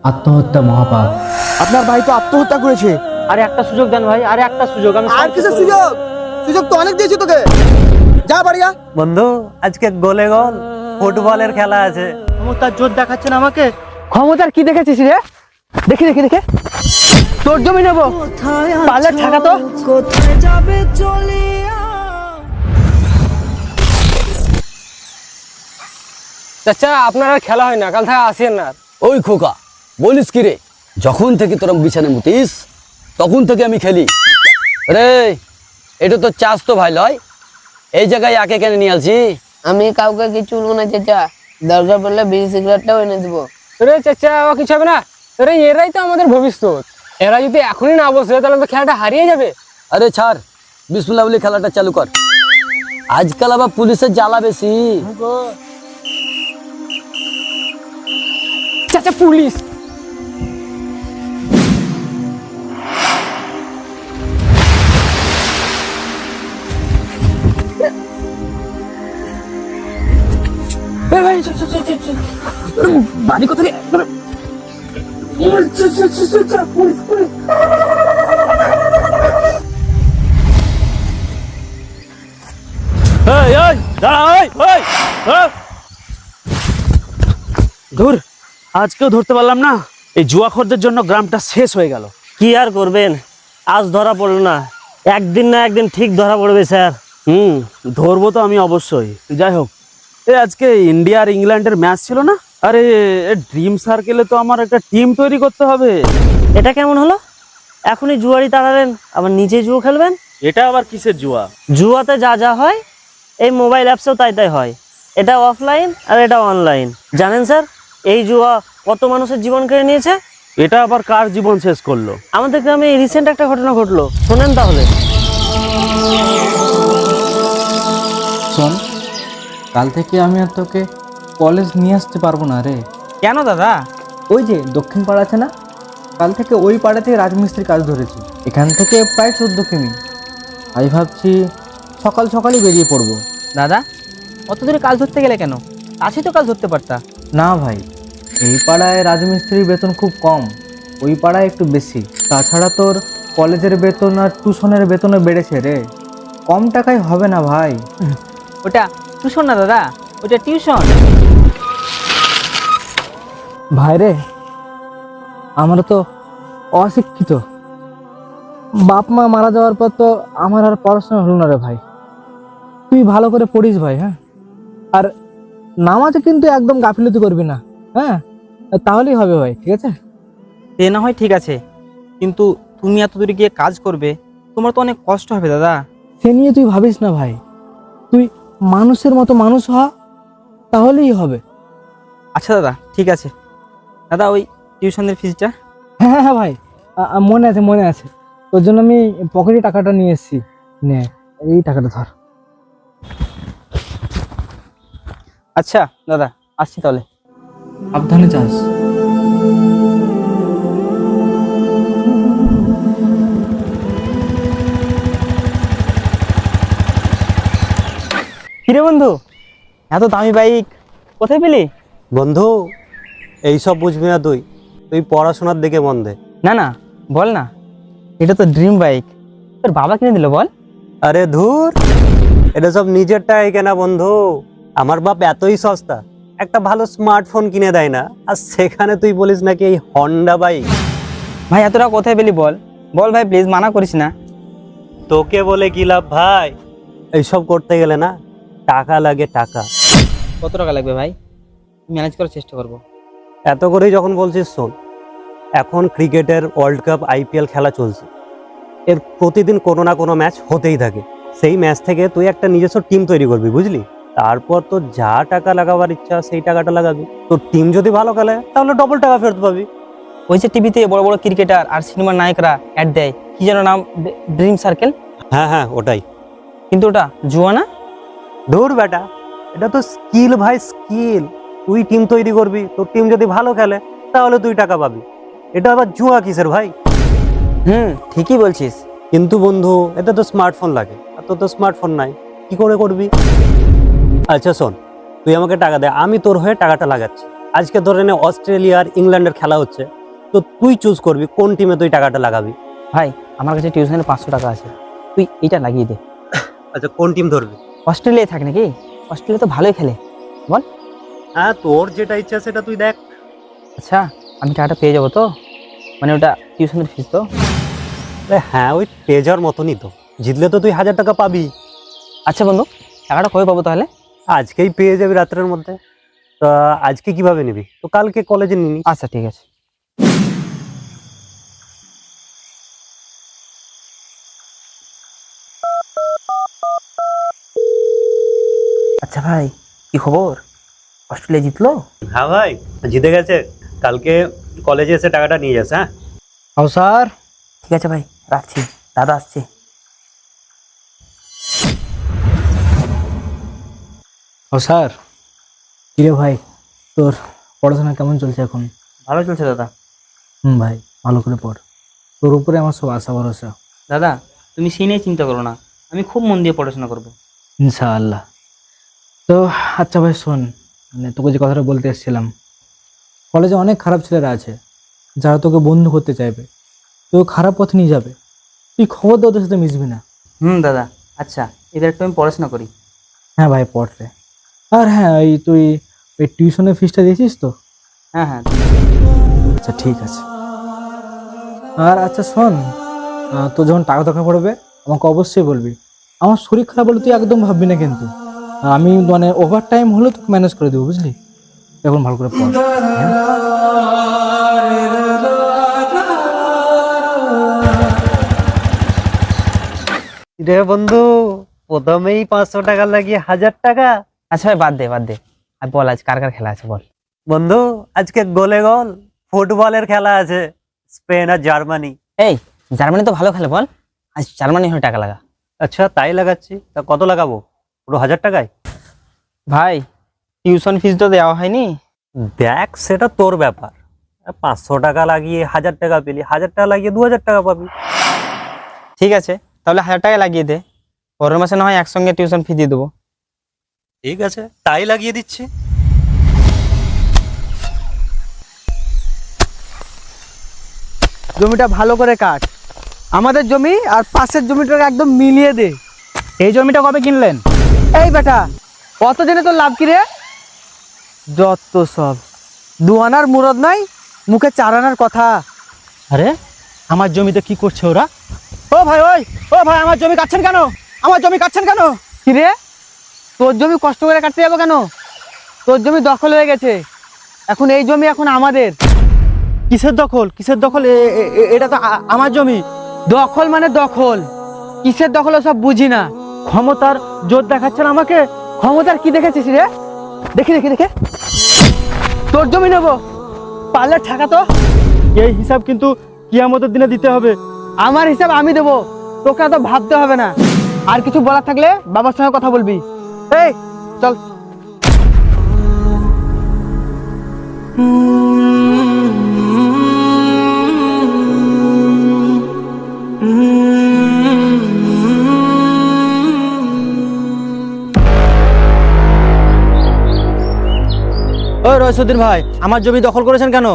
আত্মহত্যা মহাপাপ। আপনার ভাই তো আত্মহত্যা করেছে। আরে একটা সুযোগ দেন ভাই, আরে একটা সুযোগ। আমি আর কিসের সুযোগ? সুযোগ তো অনেক দিয়েছি তোকে। যা বাড়ি যা। বন্ধু আজকে গোলে গোল ফুটবলের খেলা আছে। ক্ষমতার জোর দেখাচ্ছেন আমাকে। ক্ষমতার কি দেখেছিস রে? দেখি দেখি দেখে তোর জমি নেবো, পারলে ছাকা তো। কোথায় যাবে চলিয়া? চাচা আপনার আর খেলা হয় না, কাল থেকে আসেন না। ওই খোকা, বলিস কি রে? যখন থেকে তোরা বিছানে মুতিস তখন থেকে আমি খেলি রে। এটা তো চাষ তো ভাই লয়, এই জায়গায় আকে কেন নিয়ে আসি? আমি কাউকে কিছু বলবো না চাচা, দরকার পড়লে বিড়ি সিগারেটটাও এনে দেবো। রে চাচা ও কিছু হবে না রে, এরাই তো আমাদের ভবিষ্যৎ। এরা যদি এখনই না বসে তাহলে তো খেলাটা হারিয়ে যাবে। আরে ছাড়, বিসমিল্লাহ বলে খেলাটা চালু কর। আজকাল আবার পুলিশের জ্বালা বেশি। চাচা পুলিশ! বাড়ি কোথায়? ধুর, আজকেও ধরতে পারলাম না। এই জুয়াখোরদের জন্য গ্রামটা শেষ হয়ে গেল। কি আর করবেন, আজ ধরা পড়লো না, একদিন না একদিন ঠিক ধরা পড়বে স্যার। ধরবো তো আমি অবশ্যই। যাই হোক, আজকে ইন্ডিয়া আর ইংল্যান্ডের ম্যাচ ছিল না? আরে ড্রিম সার্কেলে তো আমার একটা টিম তৈরি করতে হবে। এটা কেমন হলো? এখনই জুয়ারি তাড়ালেন, আবার নিজে জুয়ো খেলবেন? এটা আবার কিসের জুয়া? জুয়াতে যা যা হয় এই মোবাইল অ্যাপসেও তাই তাই হয়। এটা অফলাইন আর এটা অনলাইন। জানেন স্যার এই জুয়া কত মানুষের জীবন কেড়ে নিয়েছে? এটা আবার কার জীবন শেষ করলো? আমাদের গ্রামে রিসেন্ট একটা ঘটনা ঘটলো, শোনেন তাহলে। শোন, কাল থেকে আমি আর তোকে কলেজ নিয়ে আসতে পারবো না রে। কেন দাদা? ওই যে দক্ষিণ পাড়া আছে না, কাল থেকে ওই পাড়াতে রাজমিস্ত্রির কাজ ধরেছি। এখান থেকে প্রায় 14 কিমি। আমি ভাবছি সকাল সকালই বেরিয়ে পড়বো। দাদা অত দূরে কাজ ধরতে গেলে কেন? কাছেই তো কাজ ধরতে পারতা। না ভাই, এই পাড়ায় রাজমিস্ত্রির বেতন খুব কম, ওই পাড়ায় একটু বেশি। তাছাড়া তোর কলেজের বেতন আর টিউশনের বেতনও বেড়েছে রে, কম টাকায় হবে না ভাই। ওটা টিউশন না দাদা, ওটা টিউশন। ভাই রে, আমরা তো অশিক্ষিত, বাপ মা মারা যাওয়ার পর তো আমার আর পড়াশোনা হলো না রে ভাই। তুই ভালো করে পড়িস ভাই, হ্যাঁ? আর নামাজে কিন্তু একদম গাফিলতি করবি না, হ্যাঁ? তাহলেই হবে ভাই, ঠিক আছে? সে না হয় ঠিক আছে, কিন্তু তুমি এত দূরে গিয়ে কাজ করবে, তোমার তো অনেক কষ্ট হবে দাদা। সে নিয়ে তুই ভাবিস না ভাই, তুই মানুষের মতো মানুষ হ, তাহলেই হবে। আচ্ছা দাদা ঠিক আছে। দাদা ওই টিউশনের ফিসটা? হ্যাঁ হ্যাঁ ভাই, মনে আছে মনে আছে। তোর জন্য আমি পকেটে টাকাটা নিয়ে এসেছি, নে এই টাকাটা ধর। আচ্ছা দাদা আসছি তাহলে। সাবধানে যাস। কিরে বন্ধু, এত দামি বাইক কোথায় পেলি? বন্ধু এইসব বুঝবি না তুই, তুই পড়াশোনার দিকে মন দে। না না বল না, এটা তো ড্রিম বাইক, তোর বাবা কিনে দিল বল। আরে ধুর, এটা সব নিজের টাকায় কেনা বন্ধু। আমার বাপ এতই সস্তা, একটা ভালো স্মার্টফোন কিনে দেয় না, আর সেখানে তুই বলিস নাকি এই হন্ডা বাইক। ভাই এতটা কোথায় পেলি বল, বল ভাই প্লিজ, মানা করিস না। তোকে বলে কি লাভ ভাই, এইসব করতে গেলে না টাকা লাগে, টাকা। কত টাকা লাগবে ভাই? ম্যানেজ করার চেষ্টা করব। এত করেই যখন বলছিস শোন, এখন ক্রিকেটের ওয়ার্ল্ড কাপ আইপিএল খেলা চলছে, এর প্রতিদিন কোনো না কোনো ম্যাচ হতেই থাকে। সেই ম্যাচ থেকে তুই একটা নিজস্ব টিম তৈরি করবি, বুঝলি? তারপর তোর যা টাকা লাগাবার ইচ্ছা সেই টাকাটা লাগাবি। তোর টিম যদি ভালো খেলে তাহলে ডবল টাকা ফেরত পাবি। ওই যে টিভিতে বড় বড় ক্রিকেটার আর সিনেমার নায়করা অ্যাড দেয়, কি যেন নাম, ড্রিম সার্কেল। হ্যাঁ হ্যাঁ ওটাই। কিন্তু ওটা জুয়া না? ধুর বেটা, এটা তো স্কিল ভাই, স্কিল। তুই টিম তৈরি করবি, তোর টিম যদি ভালো খেলে তাহলে তুই টাকা পাবি। এটা আবার জুয়া কিসের ভাই? ঠিকই বলছিস। কিন্তু বন্ধু এতে তো স্মার্টফোন লাগে, আর তোর তো স্মার্টফোন নাই, কি করে করবি? আচ্ছা শোন, তুই আমাকে টাকা দে, আমি তোর হয়ে টাকাটা লাগাচ্ছি। আজকে ধরে নে অস্ট্রেলিয়া আর ইংল্যান্ডের খেলা হচ্ছে, তো তুই চুজ করবি কোন টিমে তুই টাকাটা লাগাবি। ভাই আমার কাছে টিউশনে 500 টাকা আছে, তুই এইটা লাগিয়ে দে। আচ্ছা কোন টিম ধরবি? অস্ট্রেলিয়ায় থাক নাকি? অস্ট্রেলিয়া তো ভালোই খেলে। হ্যাঁ তোর যেটা ইচ্ছা সেটা তুই দেখ। আচ্ছা আমি টাকাটা পেয়ে যাবো তো? মানে ওটা টিউশনের ফিস তো? হ্যাঁ ওই পেয়ে যাওয়ার মতনই তো, জিতলে তো তুই 1000 টাকা পাবি। আচ্ছা বন্ধু, টাকাটা কবে পাবো তাহলে? আজকেই পেয়ে যাবি রাত্রের মধ্যে। তা আজকে কিভাবে নিবি? তো কালকে কলেজে নিবি। আচ্ছা ঠিক আছে। আচ্ছা ভাই, কি খবর? অস্ট্রেলিয়া জিতলো? হ্যাঁ ভাই জিতে গেছে, কালকে কলেজে এসে টাকাটা নিয়ে যাস। হ্যাঁ ও স্যার, ঠিক আছে ভাই, রাখছি, দাদা আসছে। ও স্যার, কিরে ভাই, তোর পড়াশোনা কেমন চলছে এখন? ভালো চলছে দাদা। ভাই ভালো করে পড়, তোর উপরে আমার সব আশা ভরসা। দাদা তুমি সেই নিয়ে চিন্তা করো না, আমি খুব মন দিয়ে পড়াশোনা করবো। ইনশাআল্লাহ। তো আচ্ছা ভাই শোন, মানে তোকে যে কথাটা বলতে এসেছিলাম, কলেজে অনেক খারাপ ছেলেরা আছে যারা তোকে বন্ধু করতে চাইবে, তোকে খারাপ পথে নিয়ে যাবে। তুই খবর দে ওদের সাথে মিশবি না। দাদা আচ্ছা, এবার একটু আমি পড়াশোনা করি। হ্যাঁ ভাই পড় রে। আর হ্যাঁ, তুই ওই টিউশনের ফিসটা দিয়েছিস তো? হ্যাঁ হ্যাঁ। আচ্ছা ঠিক আছে। আর আচ্ছা শোন, তোর যখন টাকা দরকার পড়বে আমাকে অবশ্যই বলবি। আমার শরীর খারাপ বলে তুই একদম ভাববি না কিন্তু, আমি মানে ওভার টাইম হলেও তোকে ম্যানেজ করে দেবো, বুঝলি? এখন ভালো করে পড়। রে বন্ধু, প্রথমেই 500 টাকা লাগিয়ে 1000 টাকা। আচ্ছা ভাই বাদ দে বাদ দে, আর বল আজ কার কার খেলা আছে বল। বন্ধু আজকে গোলে গোল ফুটবলের খেলা আছে, স্পেন আর জার্মানি। এই জার্মানি তো ভালো খেলে, বল আজ জার্মানি হয়ে টাকা লাগা। আচ্ছা তাই লাগাচ্ছি, তা কত লাগাবো? পুরো 1000 টাকায়? ভাই টিউশন ফিস তো দেওয়া হয়নি। দেখ সেটা তোর ব্যাপার, 500 টাকা লাগিয়ে 1000 টাকা পেলি, 1000 টাকা লাগিয়ে 2000 টাকা পাবি। ঠিক আছে তাহলে 1000 টাকা লাগিয়ে দে, পরের মাসে না হয় একসঙ্গে টিউশন ফি দিয়ে দেবো। ঠিক আছে তাই লাগিয়ে দিচ্ছি। জমিটা ভালো করে কাট, আমাদের জমি আর পাশের জমিটাকে একদম মিলিয়ে দে। এই জমিটা কবে কিনলেন? এই বেটা, কত জেনে তোর লাভ কি রে? যত সব দুয়ানার মুরদ নাই, মুখে 4 আনার কথা। আরে আমার জমিতে কি করছে ওরা? ও ভাই আমার জমি কাটছেন কেন? আমার জমি কাটছেন কেন? কি রে, তোর জমি কষ্ট করে কাটতে যাবো কেন? তোর জমি দখল হয়ে গেছে, এখন এই জমি এখন আমাদের। কিসের দখল? কিসের দখল? এটা তো আমার জমি। দখল মানে দখল, কিসের দখল সব বুঝি না। ক্ষমতার জোর দেখাচ্ছেন আমাকে। ক্ষমতার কি দেখেছিস রে? দেখি দেখি দেখে, তোর জমি নেবো, পারলে ঠেকা তো। এই হিসাব কিন্তু কিয়ামতের দিনে দিতে হবে। আমার হিসাব আমি দেবো, তোকে এত ভাবতে হবে না। আর কিছু বলার থাকলে বাবার সঙ্গে কথা বলবি। এই চল। ওই রয়সুদ্দিন ভাই, আমার জমি দখল করেছেন কেন?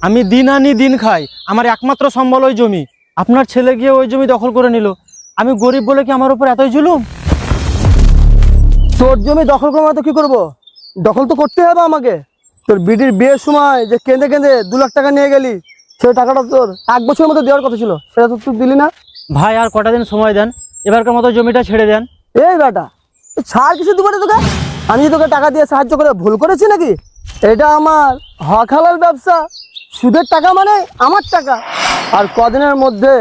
আমি দিন আনি দিন খাই, আমার একমাত্র সম্বল ওই জমি। আপনার ছেলে গিয়ে ওই জমি দখল করে নিল। আমি গরিব বলে কি আমার উপর এতই জুলুম? তোর জমি দখল করবো তো কি করবো? দখল তো করতে হবে আমাকে। তোর বিটির বিয়ের সময় যে কেঁদে কেঁদে 2 লাখ টাকা নিয়ে গেলি, সেই টাকাটা তোর 1 বছরের মধ্যে দেওয়ার কথা ছিল, সেটা তো তুই দিলি না। ভাই আর কটা দিন সময় দেন, এবারকার মতো জমিটা ছেড়ে দেন। এই বেটা, ছাড় কিছু দিব তোকে? আমি তোকে টাকা দিয়ে সাহায্য করে ভুল করেছি নাকি? এটা আমার হক হালাল ব্যবসা, সুদের টাকা মানে আমার টাকা। আর কদিনের মধ্যে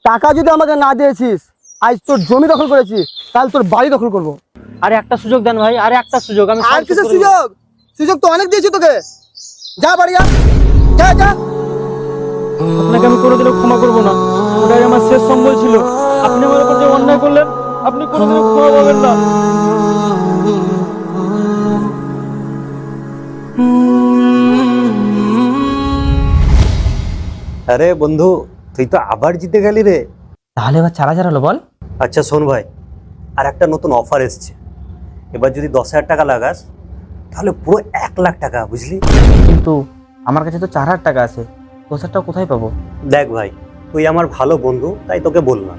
টাকা যদি আমাকে না দিয়েছিস, আজ তোর জমি দখল করেছিস, কাল তোর বাড়ি দখল করবো। আর একটা সুযোগ দেন ভাই, আর একটা সুযোগ। আমি আর কিছু সুযোগ? সুযোগ তো অনেক দিয়েছি তোকে। যা বাড়ি যা, যা যা। আপনাকে আমি কোনোদিনও ক্ষমা করবো না, ওটাই আমার শেষ সম্বল ছিল। আপনি আমার উপর যে অন্যায় করলেন, আপনি কোনোদিনও ক্ষমা পাবেন না। আরে বন্ধু, তুই তো আবার জিতে গেলি রে। তাহলে এবার 4000 হলো বল। আচ্ছা শোন ভাই, আর একটা নতুন অফার এসছে। এবার যদি 10,000 টাকা লাগাস তাহলে পুরো 1 লাখ টাকা, বুঝলি? কিন্তু আমার কাছে তো 4,000 টাকা আছে, 2,000 টাকা কোথায় পাবো? দেখ ভাই, তুই আমার ভালো বন্ধু, তাই তোকে বললাম।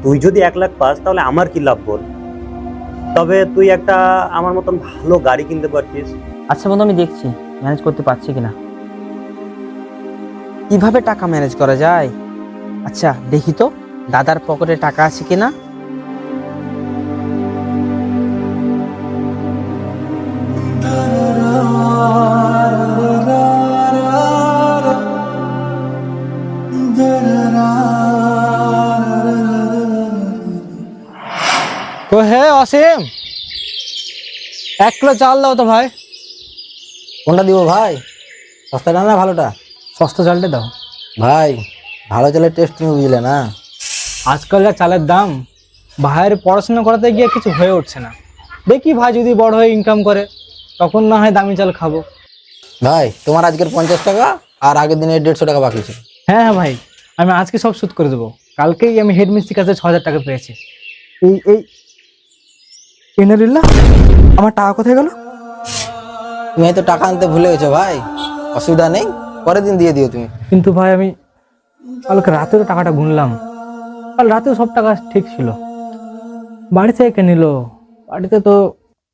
তুই যদি 1 লাখ পাস তাহলে আমার কি লাভ বল? তবে তুই একটা আমার মতন ভালো গাড়ি কিনতে পারতিস। আচ্ছা বন্ধু, আমি দেখছি ম্যানেজ করতে পারছি কিনা। কিভাবে টাকা ম্যানেজ করা যায়? আচ্ছা দেখি তো দাদার পকেটে টাকা আছে কিনা। তো হে অসীম, 1 কিলো চাল দাও তো ভাই। কোনটা দিব ভাই, সস্তাটা না ভালোটা? সস্তা চালটা দাও ভাই ভালো চালের টেস্ট তুমি বুঝলে না। আজকাল যা চালের দাম, ভাইয়ের পড়াশোনা করাতে গিয়ে কিছু হয়ে উঠছে না। দেখি ভাই যদি বড় হয়ে ইনকাম করে তখন না হয় দামি চাল খাবো। ভাই তোমার আজকের 50 টাকা আর আগের দিনের 150 টাকা বাকি ছিল। হ্যাঁ হ্যাঁ ভাই, আমি আজকে সব শোধ করে দেবো। কালকেই আমি হেড মিস্ত্রির কাছে 6,000 টাকা পেয়েছি। এই ইনারিল্লাহ, আমার টাকা কোথায় গেল? তুমি হয়তো টাকা আনতে ভুলে গেছো ভাই, অসুবিধা নেই, পরের দিন দিয়ে দিও তুমি। কিন্তু ভাই আমি কালকে রাতেও তো টাকাটা গুনলাম, কাল রাতেও সব টাকা ঠিক ছিল। বাড়ি থেকে কে নিল? বাড়িতে তো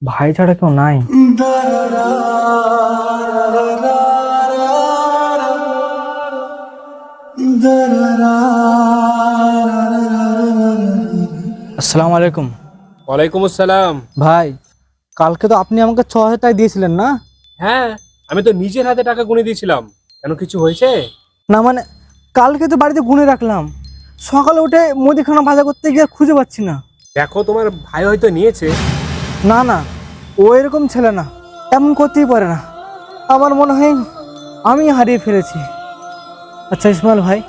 ভাই ছাড়া কেউ নাই। আসসালামু আলাইকুম। ওয়ালাইকুম আসসালাম। ভাই কালকে তো আপনি আমাকে 6,000 টাকা দিয়েছিলেন না? হ্যাঁ, আমি তো নিজের হাতে টাকা গুনে দিয়েছিলাম। কেন, কিছু হয়েছে? না মানে কালকে তো বাড়িতে গুনে রাখলাম, সকালে উঠে মুদিখানা ভাজা করতে গিয়ে আর খুঁজে পাচ্ছি না। দেখো, তোমার ভাই হয়তো নিয়েছে। না না, ও এরকম ছেলে না, এমন করতেই পারে না। আমার মনে হয় আমি হারিয়ে ফেলেছি। আচ্ছা ইসমাইল ভাই,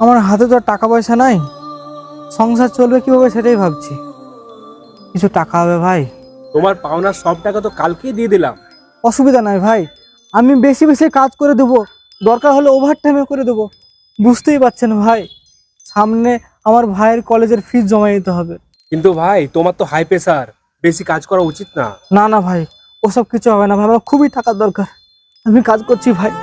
আমার হাতে তো আর টাকা পয়সা নাই, সংসার চলবে কিভাবে সেটাই ভাবছি। কিছু টাকা হবে ভাই? তোমার পাওনা সব টাকা তো কালকেই দিয়ে দিলাম। অসুবিধা নাই ভাই, আমি বেশি বেশি কাজ করে দেবো, দরকার হলে ওভার টাইমে করে দেবো। বুঝতেই পারছেন ভাই, সামনে আমার ভাইয়ের কলেজের ফিস জমা দিতে হবে। কিন্তু ভাই, তোমার তো হাই প্রেসার, বেশি কাজ করা উচিত না। না না ভাই, ওসব কিছু হবে না ভাই, আমার খুবই টাকার দরকার, আমি কাজ করছি ভাই।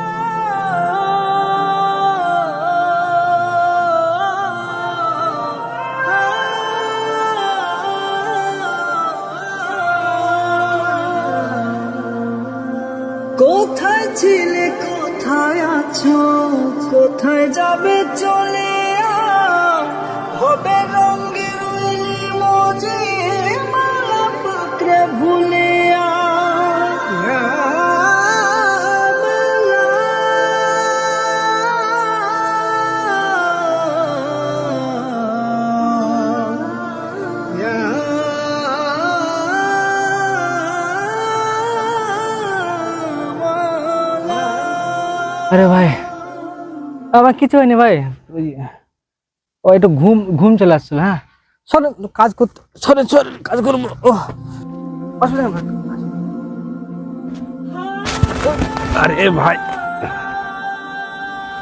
কোথায় ছিলে, কোথায় আছো, কোথায় যাবে চলে হবে রঙের মজে মালা পাকড়ে ভুলে আরে ভাই আমার কিছু হয়নি ভাই, ও একটু ঘুম ঘুম চলে আসছিল। হ্যাঁ সরেন, কাজ করতে সরেন সরেন, কাজ করবো। ও অসুবিধা নেই ভাই। আরে ভাই,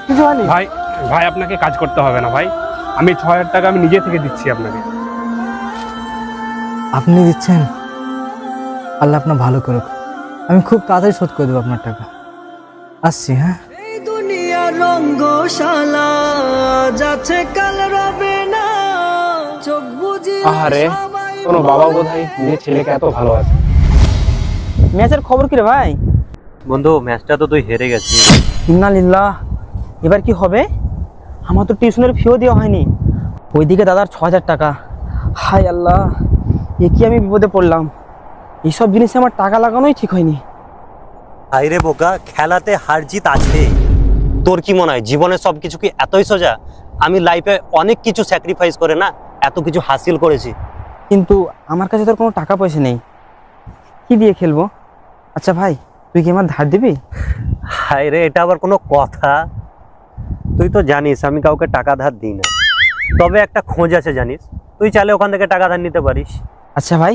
কিছু হয়নি ভাই ভাই আপনাকে কাজ করতে হবে না ভাই, আমি 6,000 টাকা আমি নিজে থেকে দিচ্ছি আপনাকে। আপনি দিচ্ছেন? আল্লাহ আপনার ভালো করুক, আমি খুব তাড়াতাড়ি শোধ করে দেবো আপনার টাকা। আসছি। হ্যাঁ, এই দুনিয়া রঙ্গশালা যাচ্ছে কাল রবে না, চোখ বুঝি আহারে, কোনো বাবা বোধহয় নিজের ছেলেকে এত ভালোবাসে। ম্যাচের খবর কি রে ভাই? বন্ধু, ম্যাচটা তো তুই হেরে গেছিস। ইন্নালিল্লাহ, এবার কি হবে? আমার তো টিউশনের ফিও দেওয়া হয়নি, ওইদিকে দাদার 6,000 টাকা। হায় আল্লাহ, এ কি আমি বিপদে পড়লাম। এইসব জিনিসে আমার টাকা লাগানোই ঠিক হয়নি। আইরে বোকা, খেলাতে হার জিত আছে। তোর কি মনে হয় জীবনে সবকিছু কি এতই সোজা? আমি লাইফে অনেক কিছু স্যাক্রিফাইস করে না এত কিছু হাসিল করেছি। কিন্তু আমার কাছে তোর কোনো টাকা পয়সা নেই, কি দিয়ে খেলবো? আচ্ছা ভাই, তুই কি আমার ধার দিবি? হায় রে, এটা আবার কোনো কথা? তুই তো জানিস আমি কাউকে টাকা ধার দিই না, তবে একটা খোঁজ আছে জানিস, তুই চাইলে ওখান থেকে টাকা ধার নিতে পারিস। আচ্ছা ভাই,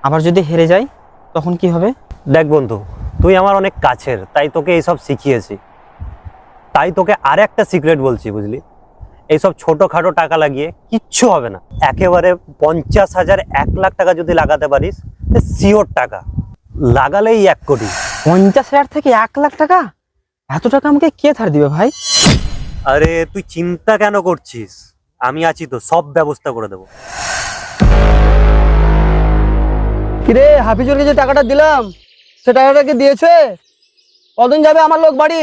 আবার যদি হেরে যাই তখন কি হবে? দেখ বন্ধু, তুই আমার অনেক কাছের, তাই তোকে এইসব শিখিয়েছি। তাই তোকে আর একটা সিক্রেট বলছি, বুঝলি? এইসব ছোটোখাটো টাকা লাগিয়ে কিচ্ছু হবে না। একেবারে 50,000 1 লাখ টাকা যদি লাগাতে পারিস, সিওর টাকা লাগালেই 1 কোটি। 50,000 থেকে 1 লাখ টাকা? এত টাকা আমাকে কে ধার দিবে ভাই? আরে তুই চিন্তা কেন করছিস, আমি আছি তো, সব ব্যবস্থা করে দেবো। কিরে হাফিজুরকে যে টাকাটা দিলাম সে টাকাটা কি দিয়েছে? কদিন যাবে আমার লোক বাড়ি?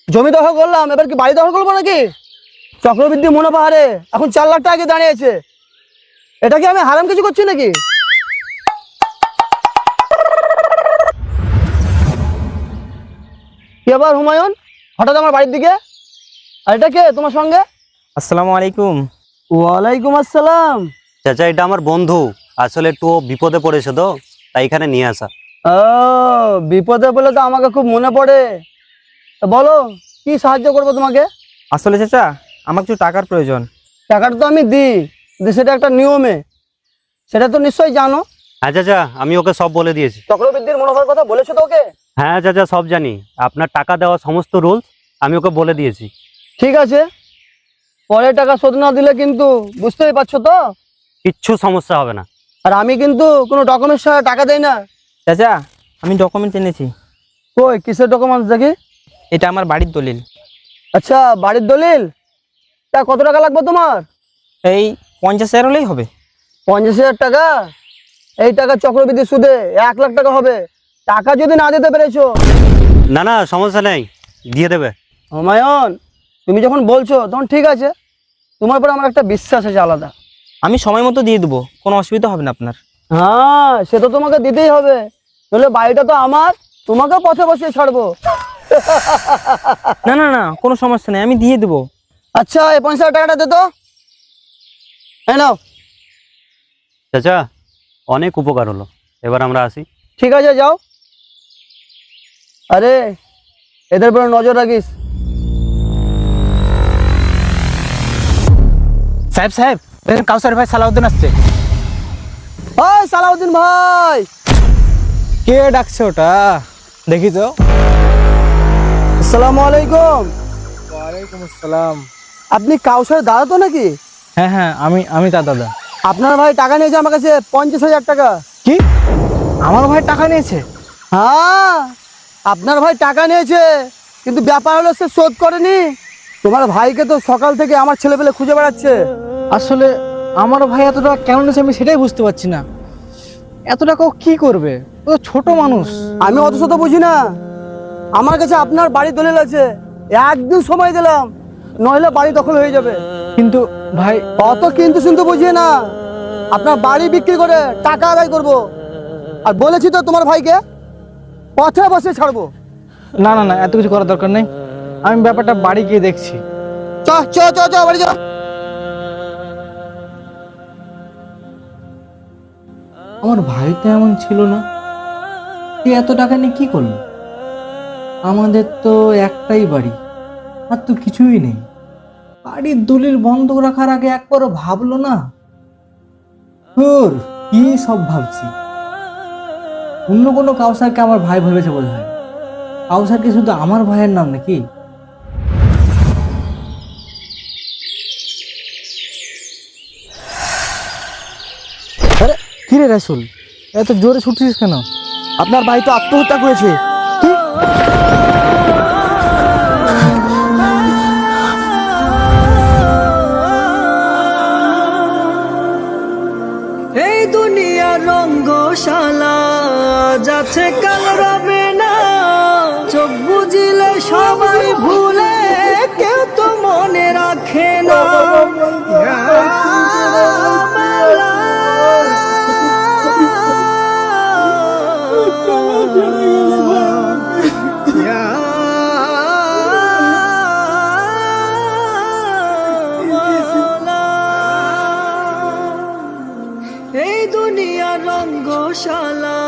জমি দখল করলাম, এবার কি বাড়ি দখল করবো নাকি? চক্রবৃদ্ধি মুনাফা হারে এখন 4 লাখ টাকা দিয়ে দাঁড়িয়েছে। এটা কি আমি হারাম কিছু করছি নাকি? কি আবার হুমায়ুন হঠাৎ আমার বাড়ির দিকে? আর এটা কে তোমার সঙ্গে? আসসালামু আলাইকুম। ওয়ালাইকুম আসসালাম। চাচা এটা আমার বন্ধু, আসলে একটু ও বিপদে পড়েছে তো, তাই এখানে নিয়ে আসা। ও বিপদে বলে তো আমাকে খুব মনে পড়ে। তা বলো কি সাহায্য করবো তোমাকে? আসলে চাচা আমার কিছু টাকার প্রয়োজন। টাকাটা তো আমি দিই, কিন্তু সেটা একটা নিয়মে, সেটা তো নিশ্চয়ই জানো। হ্যাঁ চাচা, আমি ওকে সব বলে দিয়েছি। চক্রবৃদ্ধির মুনাফার কথা বলেছো তো ওকে? হ্যাঁ চাচা, সব জানি, আপনার টাকা দেওয়া সমস্ত রুলস আমি ওকে বলে দিয়েছি। ঠিক আছে, পরে টাকা শোধ না দিলে কিন্তু বুঝতেই পারছো তো। কিচ্ছু সমস্যা হবে না। আর আমি কিন্তু কোনো ডকুমেন্টস ছাড়া টাকা দেই না। চাচা আমি ডকুমেন্ট এনেছি। কই কিসের ডকুমেন্টস দেখি? এটা আমার বাড়ির দলিল। আচ্ছা বাড়ির দলিল, তা কত টাকা লাগবে তোমার? এই 50,000 হলেই হবে। 50,000 টাকা? এই টাকা চক্রবৃদ্ধি সুদে 1 লাখ টাকা হবে। টাকা যদি না দিতে পেরেছো। না না সমস্যা নেই, দিয়ে দেবে। হুমায়ুন তুমি যখন বলছো তখন ঠিক আছে, তোমার উপর আমার একটা বিশ্বাস আছে আলাদা। আমি সময় মতো দিয়ে দেবো, কোনো অসুবিধা হবে না আপনার। হ্যাঁ সে তো তোমাকে দিতেই হবে, তাহলে বাড়িটা তো আমার, তোমাকে পথে বসিয়ে ছাড়বো। না না না কোনো সমস্যা নেই, আমি দিয়ে দেবো। আচ্ছা এই 50,000 টাকাটা দে তো। হ্যাঁ নাও। চাচা অনেক উপকার হলো, এবার আমরা আসি। ঠিক আছে যাও। আরে এদের উপরে নজর রাখিস। সাহেব সাহেব দেখেন কাউসার ভাই সালাউদ্দিন আসছে। ওই সালাউদ্দিন ভাই। কে ডাকছে ওটা? দেখি তো। আসসালামু আলাইকুম। ওয়ালাইকুম আসসালাম। আপনি কাউসার দাদা তো নাকি? হ্যাঁ হ্যাঁ আমি তার দাদা। আপনার ভাই টাকা নিয়েছে আমার কাছে 50,000 টাকা। কি? আমার ভাই টাকা নিয়েছে? হ্যাঁ আপনার ভাই টাকা নিয়েছে, কিন্তু ব্যাপার হলো সে শোধ করেনি। তোমার ভাইকে তো সকাল থেকে আমার ছেলেপেলে খুঁজে বেড়াচ্ছে। আসলে আমার ভাই এত টাকা কেন নিয়েছে আমি সেটাই বুঝতে পারছি না। এত টাকা ও কি করবে? ও তো ছোট মানুষ। আমি অত শত বুঝি না, আমার কাছে আপনার বাড়ি দলিল আছে, একদিন সময় দিলাম, নইলে বাড়ি দখল হয়ে যাবে। কিন্তু ভাই অত কিন্তু শুনতে বুঝিয়ে না, আপনার বাড়ি বিক্রি করে টাকা আদায় করব। আর বলেছি তো তোমার ভাইকে পথে বসে ছাড়বো। না না না এত কিছু করার দরকার নেই, আমি ব্যাপারটা বাড়ি গিয়ে দেখছি। চ চ চ চ বাড়ি যা। আমার ভাই তো এমন ছিল না, তুই এত টাকা নিয়ে কি করলো? আমাদের তো একটাই বাড়ি, আর তো কিছুই নেই। বাড়ির দলিল বন্ধ রাখার আগে একবারও ভাবলো না? তোর কি সব ভাবছি। অন্য কোনো কাউসারকে আমার ভাই ভেবেছে বোধ হয়। কাউসার কি শুধু আমার ভাইয়ের নাম নাকি? আরে কি রে রাসুল, এত জোরে ছুটছিস কেন? আপনার ভাই তো আত্মহত্যা করেছে। কি? এই দুনিয়া রঙ্গশালা, যাচ্ছে কাল রবে না। চোখ বুঝিলে সবাই ভুলে, কেউ তো মনে রাখে না। এই দুনিয়া রঙ্গশালা,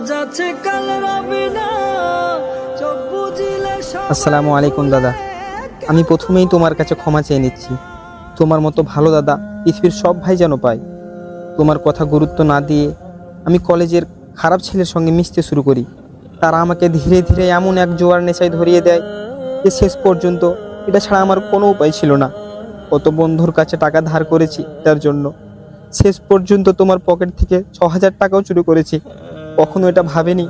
যাচ্ছে কাল রবে না। চোখ বুঝিলে আসসালামু আলাইকুম দাদা, আমি প্রথমেই তোমার কাছে ক্ষমা চেয়ে নিচ্ছি। তোমার মতো ভালো দাদা পৃথিবীর সব ভাই যেন পায়। তোমার কথা গুরুত্ব না দিয়ে আমি কলেজের খারাপ ছেলের সঙ্গে মিশতে শুরু করি। তারা আমাকে ধীরে ধীরে এমন এক জোয়ার নেশায় ধরিয়ে দেয় যে শেষ পর্যন্ত এটা ছাড়া আমার কোনো উপায় ছিল না। কত বন্ধুর কাছে টাকা ধার করেছি তার জন্য, শেষ পর্যন্ত তোমার পকেট থেকে 6,000 টাকাও চুরি করেছি। কখনো এটা ভাবেনি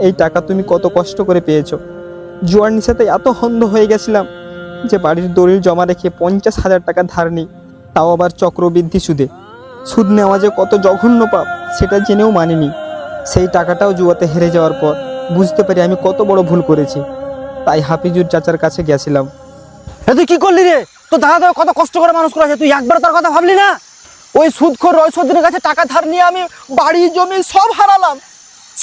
এই টাকা তুমি কত কষ্ট করে পেয়েছো। জুয়ার নিশাতে এত হন্দ হয়ে গেছিলাম যে বাড়ির দলিল জমা রেখে 50,000 টাকা ধার নিই, তাও আবার চক্রবৃদ্ধি সুদে। সুদ নেওয়া যে কত জঘন্য পাপ সেটা জেনেও মানিনি। সেই টাকাটাও জুয়াতে হেরে যাওয়ার পর বুঝতে পারি আমি কত বড় ভুল করেছি। তাই হাফিজুর চাচার কাছে গেছিলাম। তুই কি করলি রে? তো দাদা তো কত কষ্ট করে মানুষ করেছে, তুই একবার তোর কথা ভাবলি না? ওই সুদখোর রয়সুদ্দিনের কাছে টাকা ধার নিয়ে আমি বাড়ি জমি সব হারালাম।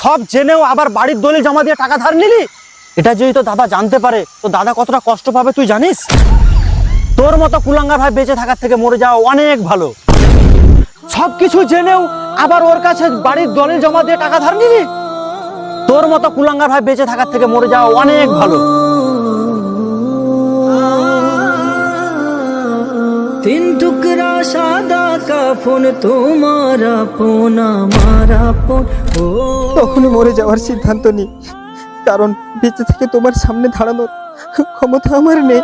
সব জেনেও আবার বাড়ির দলিল জমা দিয়ে টাকা ধার নিলি? এটা যদি তো দাদা জানতে পারে তো দাদা কতটা কষ্ট পাবে তুই জানিস? তোর মতো কুলাঙ্গার ভাই বেঁচে থাকার থেকে মরে যাওয়া অনেক ভালো। সব কিছু জেনেও আবার ওর কাছে বাড়ির দলিল জমা দিয়ে টাকা ধার নিলি? তোর মতো কুলাঙ্গার ভাই বেঁচে থাকার থেকে মরে যাওয়া অনেক ভালো। তিন টুকরা সাদা কাফন তোমার আপন আমার আপন। ও তখনই মরে যাওয়ার সিদ্ধান্ত নিই, কারণ বেঁচে থেকে তোমার সামনে দাঁড়ানোর ক্ষমতা আমার নেই।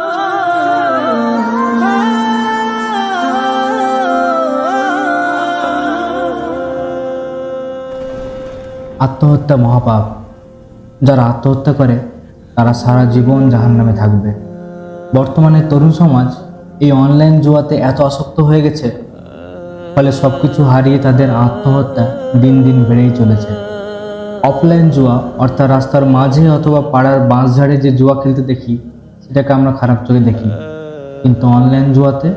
আত্মহত্যা মহাপাপ। যারা আত্মহত্যা করে তারা সারা জীবন জাহান্নামে থাকবে। বর্তমানে তরুণ সমাজ এই অনলাইন জুয়াতে এত আসক্ত হয়ে গেছে, ফলে সব কিছু হারিয়ে তাদের আত্মহত্যা দিন দিন বেড়েই চলেছে। অফলাইন জুয়া অর্থাৎ রাস্তার মাঝে অথবা পাড়ার বাঁশঝাড়ে যে জুয়া খেলতে দেখি সেটাকে আমরা খারাপ চোখে দেখি, কিন্তু অনলাইন জুয়াতে